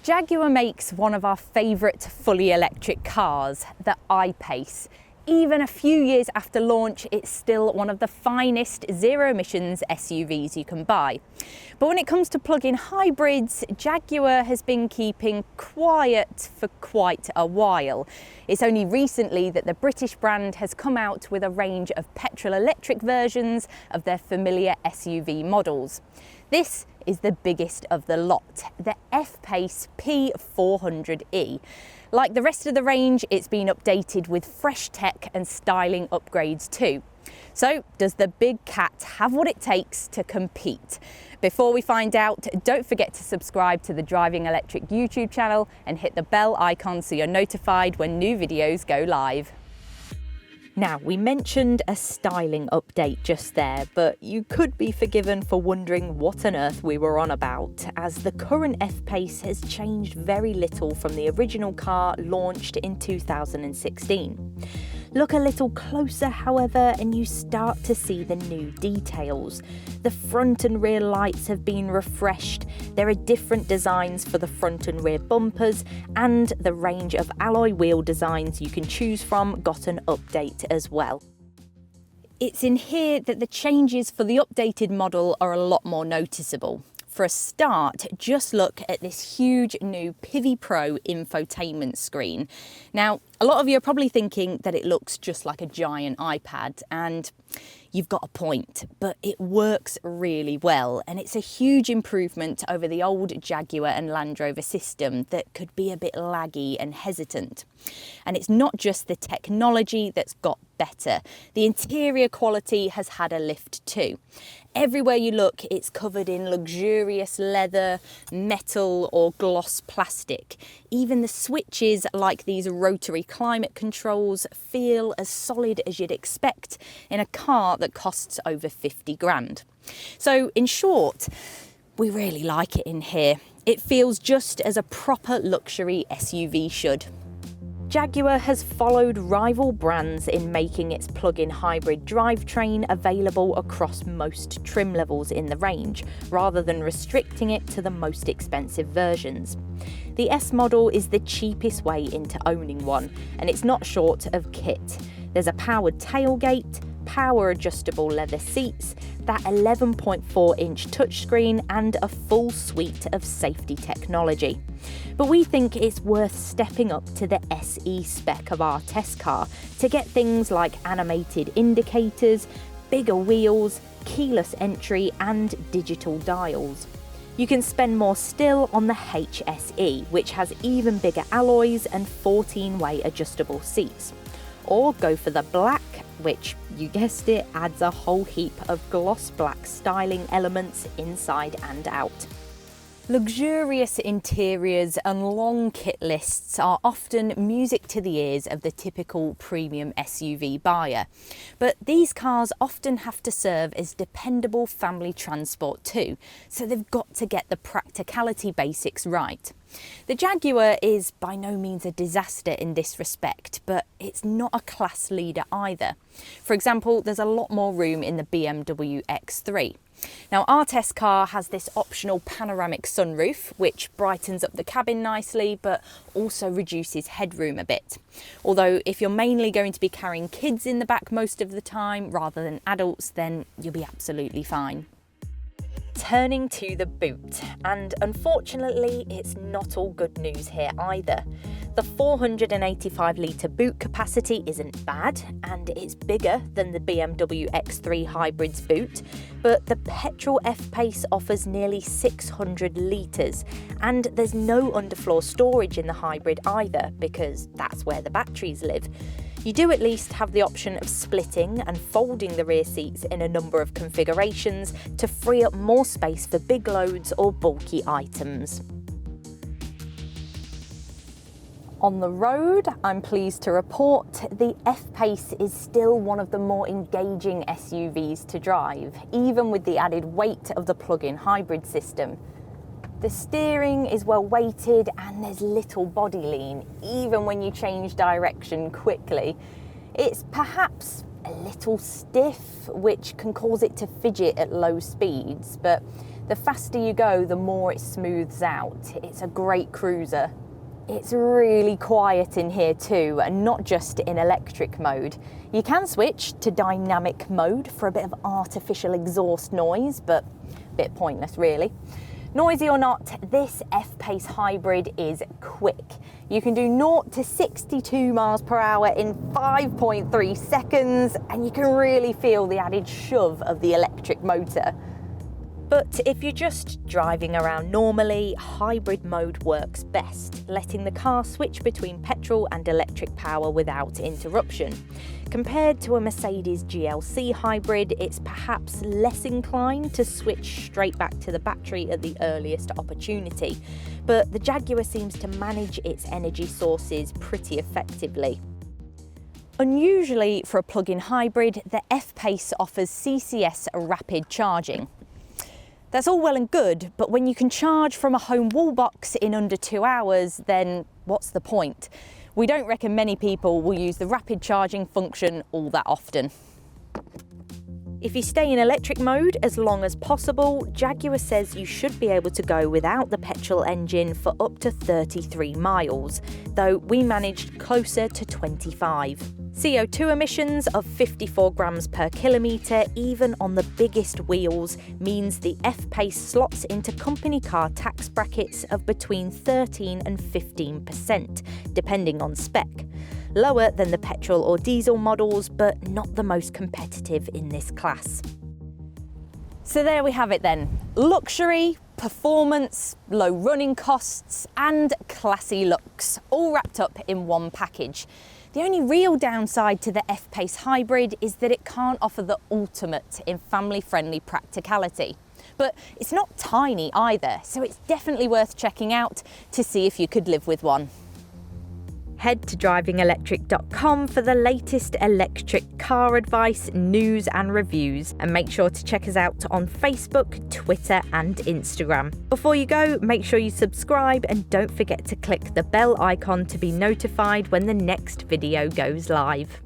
Jaguar makes one of our favourite fully electric cars, the F-Pace. Even a few years after launch, it's still one of the finest zero-emissions SUVs you can buy. But when it comes to plug-in hybrids, Jaguar has been keeping quiet for quite a while. It's only recently that the British brand has come out with a range of petrol-electric versions of their familiar SUV models. This is the biggest of the lot, the F-Pace P400e. Like the rest of the range, it's been updated with fresh tech and styling upgrades too. So, does the big cat have what it takes to compete? Before we find out, don't forget to subscribe to the Driving Electric YouTube channel and hit the bell icon so you're notified when new videos go live. Now, we mentioned a styling update just there, but you could be forgiven for wondering what on earth we were on about, as the current F-Pace has changed very little from the original car launched in 2016. Look a little closer, however, and you start to see the new details. The front and rear lights have been refreshed, there are different designs for the front and rear bumpers, and the range of alloy wheel designs you can choose from got an update as well. It's in here that the changes for the updated model are a lot more noticeable. For a start, just look at this huge new Pivi Pro infotainment screen. Now, a lot of you are probably thinking that it looks just like a giant iPad, and you've got a point, but it works really well, and it's a huge improvement over the old Jaguar and Land Rover system that could be a bit laggy and hesitant. And it's not just the technology that's got better. The interior quality has had a lift too. Everywhere you look, it's covered in luxurious leather, metal or gloss plastic. Even the switches, like these rotary climate controls, feel as solid as you'd expect in a car that costs over 50 grand. So in short, we really like it in here. It feels just as a proper luxury SUV should. Jaguar has followed rival brands in making its plug-in hybrid drivetrain available across most trim levels in the range, rather than restricting it to the most expensive versions. The S model is the cheapest way into owning one, and it's not short of kit. There's a powered tailgate, power adjustable leather seats, that 11.4-inch touchscreen, and a full suite of safety technology. But we think it's worth stepping up to the SE spec of our test car to get things like animated indicators, bigger wheels, keyless entry, and digital dials. You can spend more still on the HSE, which has even bigger alloys and 14-way adjustable seats. Or go for the black, which, you guessed it, adds a whole heap of gloss black styling elements inside and out. Luxurious interiors and long kit lists are often music to the ears of the typical premium SUV buyer. But these cars often have to serve as dependable family transport too, so they've got to get the practicality basics right. The Jaguar is by no means a disaster in this respect, but it's not a class leader either. For example, there's a lot more room in the BMW X3. Now, our test car has this optional panoramic sunroof, which brightens up the cabin nicely, but also reduces headroom a bit. Although, if you're mainly going to be carrying kids in the back most of the time, rather than adults, then you'll be absolutely fine. Turning to the boot, and unfortunately it's not all good news here either. The 485-litre boot capacity isn't bad, and it's bigger than the BMW X3 Hybrid's boot, but the petrol F-Pace offers nearly 600 litres, and there's no underfloor storage in the hybrid either, because that's where the batteries live. You do at least have the option of splitting and folding the rear seats in a number of configurations to free up more space for big loads or bulky items. On the road, I'm pleased to report the F-Pace is still one of the more engaging SUVs to drive, even with the added weight of the plug-in hybrid system. The steering is well weighted and there's little body lean, even when you change direction quickly. It's perhaps a little stiff, which can cause it to fidget at low speeds, but The faster you go, the more it smooths out. It's a great cruiser. It's really quiet in here too, and not just in electric mode. You can switch to dynamic mode for a bit of artificial exhaust noise, but a bit pointless really. Noisy or not, this F-Pace hybrid is quick. You can do 0 to 62 miles per hour in 5.3 seconds, and you can really feel the added shove of the electric motor. But if you're just driving around normally, hybrid mode works best, letting the car switch between petrol and electric power without interruption. Compared to a Mercedes GLC hybrid, it's perhaps less inclined to switch straight back to the battery at the earliest opportunity, but the Jaguar seems to manage its energy sources pretty effectively. Unusually for a plug-in hybrid, the F-Pace offers CCS rapid charging. That's all well and good, but when you can charge from a home wall box in under 2 hours, then what's the point? We don't reckon many people will use the rapid charging function all that often. If you stay in electric mode as long as possible, Jaguar says you should be able to go without the petrol engine for up to 33 miles, though we managed closer to 25. CO2 emissions of 54 grams per kilometre, even on the biggest wheels, means the F-Pace slots into company car tax brackets of between 13 and 15%, depending on spec. Lower than the petrol or diesel models, but not the most competitive in this class. So there we have it then. Luxury, performance, low running costs, and classy looks, all wrapped up in one package. The only real downside to the F-Pace hybrid is that it can't offer the ultimate in family-friendly practicality. But it's not tiny either, so it's definitely worth checking out to see if you could live with one. Head to DrivingElectric.com for the latest electric car advice, news and reviews, and make sure to check us out on Facebook, Twitter and Instagram. Before you go, make sure you subscribe and don't forget to click the bell icon to be notified when the next video goes live.